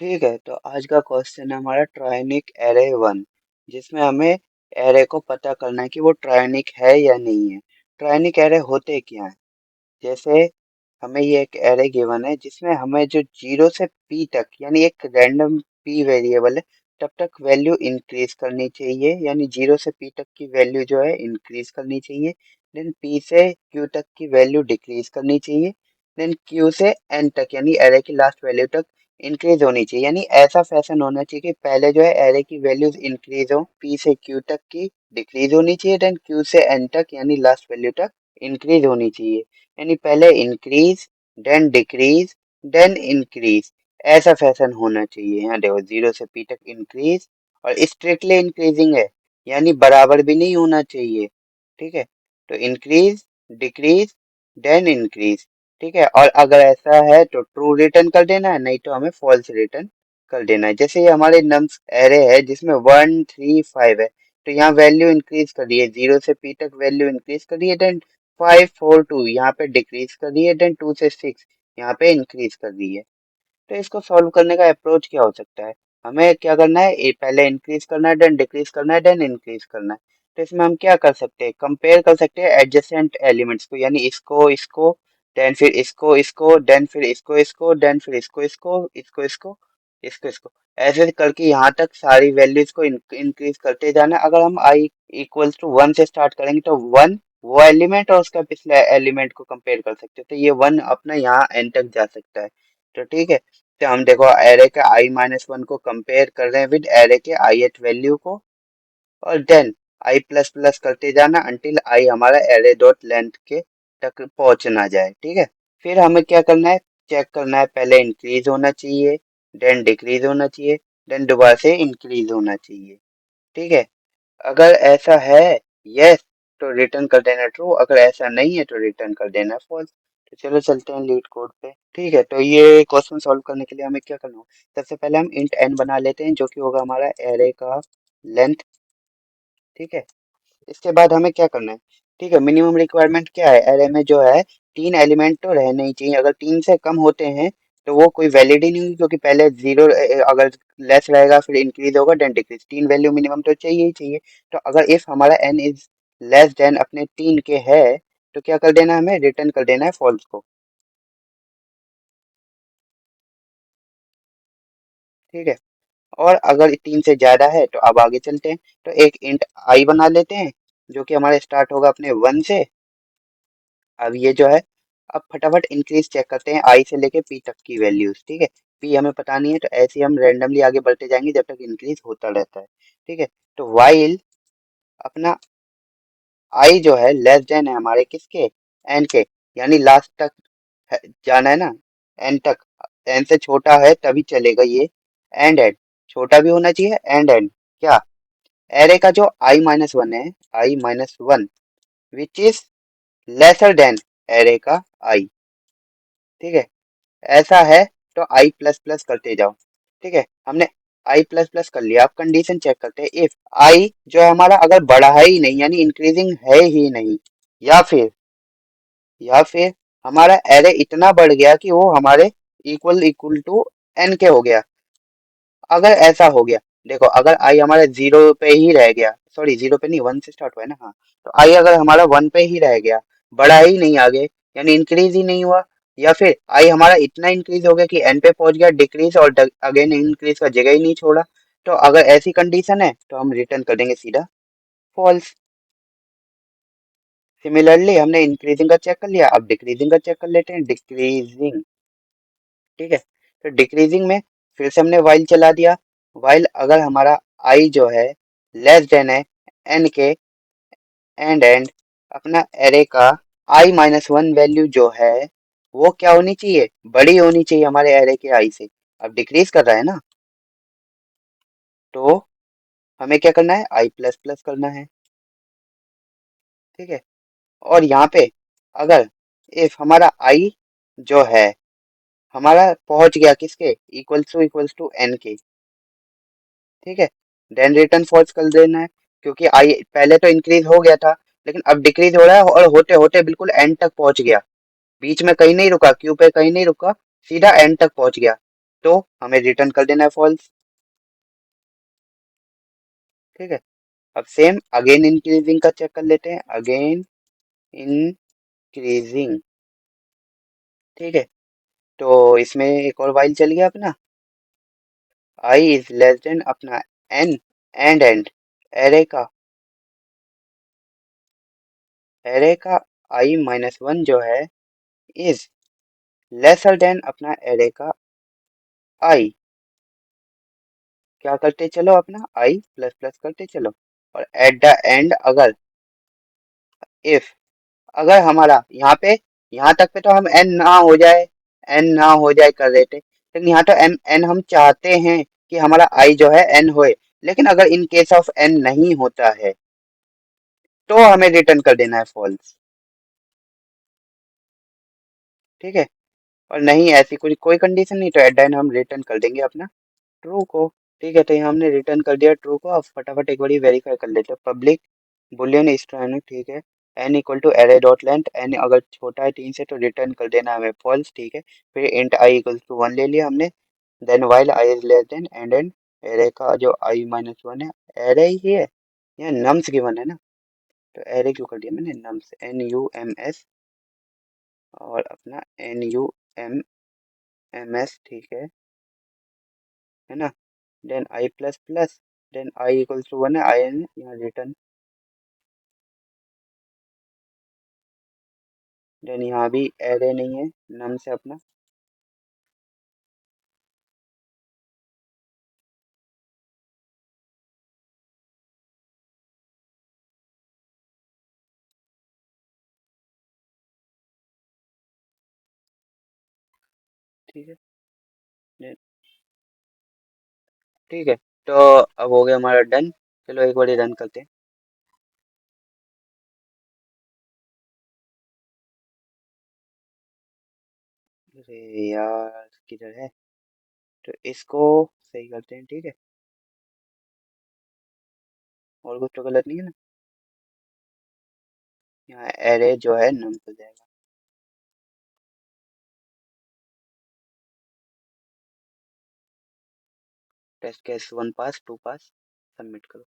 ठीक है, तो आज का क्वेश्चन है हमारा ट्रायनिक एरे वन, जिसमें हमें एरे को पता करना है कि वो ट्रायनिक है या नहीं है। ट्रायनिक एरे होते क्या है? जैसे हमें ये एक एरे गिवन है जिसमें हमें जो 0 से p तक यानी एक रैंडम p वेरिएबल है, तब तक वैल्यू इंक्रीज करनी चाहिए, यानी 0 से p तक की वैल्यू जो है इंक्रीज करनी चाहिए। देन p से q तक की वैल्यू डिक्रीज करनी चाहिए। देन q से n तक यानी एरे की लास्ट वैल्यू तक इंक्रीज होनी चाहिए। यानी ऐसा फैशन होना चाहिए कि पहले जो है एरे की वैल्यूज इंक्रीज हो, p से q तक की डिक्रीज होनी चाहिए, देन q से n तक यानी लास्ट वैल्यू तक इंक्रीज होनी चाहिए। यानी पहले increase, then decrease, then increase, ऐसा फैशन होना चाहिए। यहाँ देखो 0 से p तक इंक्रीज और स्ट्रिक्टली इंक्रीजिंग है, यानी बराबर भी नहीं होना चाहिए। ठीक है, तो इंक्रीज, डिक्रीज, देन इंक्रीज। ठीक है, और अगर ऐसा है तो ट्रू रिटर्न कर देना है, नहीं तो हमें फॉल्स रिटर्न कर देना है। जैसे ये हमारे नम्स एरे है जिसमें 1 3 5 है, तो यहाँ वैल्यू इंक्रीज करिए, 0 से p तक वैल्यू इंक्रीज करिए, देन 5 4 2 यहाँ पे डिक्रीज कर दिए, देन 2 से 6 यहाँ पे इंक्रीज कर दिए। तो इसको सॉल्व करने का अप्रोच क्या हो सकता है? हमें क्या करना है, पहले इंक्रीज करना है, देन डिक्रीज करना है, देन इंक्रीज करना है। तो इसमें हम क्या कर सकते हैं, कंपेयर कर सकते हैं एडजेसेंट एलिमेंट्स को, यानी इसको इसको, देन फिर इसको इसको, देन फिर इसको इसको, देन फिर इसको इसको, इसको इसको, इसको इसको, ऐसे करके यहाँ तक सारी वैल्यूज को इंक्रीज करते जाना। अगर हम आई इक्वल्स टू 1 से स्टार्ट करेंगे तो 1 वो एलिमेंट और उसका पिछला एलिमेंट को कंपेयर कर सकते हैं, तो ये 1 अपना यहाँ एन तक जा सकता है। तो ठीक है, तो हम देखो एरे के i-1 को कंपेयर कर रहे हैं विद एरे के ith वैल्यू को, और देन i प्लस प्लस करते जाना अंटिल i हमारा एरे डॉट लेंथ के तक पहुंच ना जाए। ठीक है, फिर हमें क्या करना है, चेक करना है, पहले इंक्रीज होना चाहिए, देन डिक्रीज होना चाहिए, देन दोबारा से इंक्रीज होना चाहिए। ठीक है, अगर ऐसा है यस तो रिटर्न कर देना ट्रू, अगर ऐसा नहीं है तो रिटर्न कर देना फॉल्स। तो चलो चलते हैं लीड कोड पे। ठीक है, तो ये क्वेश्चन सॉल्व करने के लिए हमें क्या करना होगा, सबसे पहले हम इंट n बना लेते हैं जो कि होगा हमारा एरे का लेंथ। ठीक है, इसके बाद हमें क्या करना है, ठीक है, मिनिमम रिक्वायरमेंट क्या है, एरे में जो है 3 एलिमेंट तो रहने ही चाहिए। अगर 3 से कम होते हैं तो वो कोई वैलिड ही नहीं हुई, क्योंकि पहले जीरो अगर लेस रहेगा फिर इंक्रीज होगा देन डिक्रीज, 3 वैल्यू मिनिमम तो चाहिए ही चाहिए। तो अगर इफ हमारा n इज लेस देन अपने 3 के है तो क्या कर देना है, हमें रिटर्न कर देना है फॉल्स को। ठीक है, और अगर 3 से ज्यादा है तो अब आगे चलते हैं, तो एक इंट i बना लेते हैं जो कि हमारे स्टार्ट होगा अपने 1 से। अब ये जो है, अब फटाफट इंक्रीज चेक करते हैं आई से लेके पी तक की वैल्यूज। ठीक है, पी हमें पता नहीं है तो ऐसे ही हम रैंडमली आगे बढ़ते जाएंगे जब तक इंक्रीज होता रहता है। ठीक है, तो वाइल अपना आई जो है लेस देन है हमारे किसके, एन के, यानी लास्ट तक जाना है ना, एन तक। एन से छोटा है तभी चलेगा ये, एंड छोटा भी होना चाहिए, एंड क्या, एरे का जो i-1 है, i-1 which is lesser than array का आई। ठीक है, ऐसा है तो आई प्लस प्लस करते जाओ। ठीक है, हमने आई प्लस प्लस कर लिया, अब कंडीशन चेक करते हैं, इफ आई जो है हमारा अगर बढ़ा है ही नहीं यानी इंक्रीजिंग है ही नहीं, या फिर हमारा एरे इतना बढ़ गया कि वो हमारे इक्वल इक्वल टू एन के हो गया। अगर ऐसा हो गया, देखो अगर आई हमारा 0 पे ही रह गया, सॉरी 0 पे नहीं 1 से स्टार्ट हुआ है ना, हाँ, तो आई अगर हमारा 1 पे ही रह गया, बढ़ा ही नहीं आगे, यानी इंक्रीज ही नहीं हुआ, या फिर आई हमारा इतना इंक्रीज हो गया कि एन पे पहुंच गया, डिक्रीज और अगेन इंक्रीज का जगह ही नहीं छोड़ा, तो अगर ऐसी कंडीशन है तो हम रिटर्न कर देंगे सीधा फॉल्स। सिमिलरली हमने इंक्रीजिंग का चेक कर लिया, अब डिक्रीजिंग का चेक कर लेते हैं, डिक्रीजिंग। ठीक है, तो डिक्रीजिंग में फिर से हमने वाइल चला दिया, वाइल अगर हमारा आई जो है लेस देन है एन के, एंड अपना एरे का i-1 वैल्यू जो है वो क्या होनी चाहिए, बड़ी होनी चाहिए हमारे एरे के आई से। अब डिक्रीज कर रहा है ना, तो हमें क्या करना है, आई प्लस प्लस करना है। ठीक है, और यहाँ पे अगर इफ हमारा आई जो है हमारा पहुंच गया किसके, इक्वल्स टू एन के, ठीक है, देन रिटर्न फॉल्स कर देना है, क्योंकि आई पहले तो इंक्रीज हो गया था लेकिन अब डिक्रीज हो रहा है, और होते होते बिल्कुल एंड तक पहुंच गया, बीच में कहीं नहीं रुका, क्यू पे कहीं नहीं रुका, सीधा एंड तक पहुंच गया। तो हमें रिटर्न कर देना है फॉल्स। ठीक है, अब सेम अगेन इंक्रीजिंग का चेक कर लेते हैं, अगेन इंक्रीजिंग। ठीक है, तो इसमें एक और वाइल चल गया अपना, आई इज लेस देन अपना एन एंड एरे का आई माइनस वन जो है इज लेसर देन अपना एरे का आई। क्या करते चलो, अपना आई प्लस प्लस करते चलो, और एट द एंड अगर इफ, अगर हमारा यहाँ पे, यहाँ तक पे तो हम एन ना हो जाए, एन ना हो जाए कर रहे थे, लेकिन यहाँ तो एन एन हम चाहते हैं कि हमारा आई जो है एन होए, लेकिन अगर इन केस ऑफ एन नहीं होता है तो हमें रिटर्न कर देना है फॉल्स। ठीक है, और नहीं ऐसी कोई कोई कंडीशन नहीं तो एट द एंड हम रिटर्न कर देंगे अपना ट्रू को। ठीक है, तो यहाँ हमने रिटर्न कर दिया ट्रू को। अब फटाफट एक बार वेरीफाई कर लेते हैं, पब्लिक बुलियन स्ट्रिंग। ठीक है, n equal to array dot length, n अगर छोटा है 3 से तो रिटर्न कर देना हमें फॉल्स। ठीक है, फिर इंट आई इक्वल टू 1 ले लिया हमने, then while i is less than n array का जो आई माइनस वन है, एरे ही है, यहाँ नम्स गिवन है ना, तो एरे क्यों कर दिया मैंने, नम्स NUMS, और अपना NUMMS। ठीक है ना, then i plus plus, then i equals to one है, आई एन यहाँ रिटर्न, देन यहाँ भी एरे नहीं है, नम से अपना ठीक है। then- ठीक है, तो अब हो गया हमारा डन। चलो एक बार रन करते हैं। अरे यार किधर है, तो इसको सही करते हैं। ठीक है, और कुछ तो गलत नहीं है ना, यहाँ एरे जो है नम हो जाएगा। टेस्ट केस 1 पास 2 पास, सबमिट करो।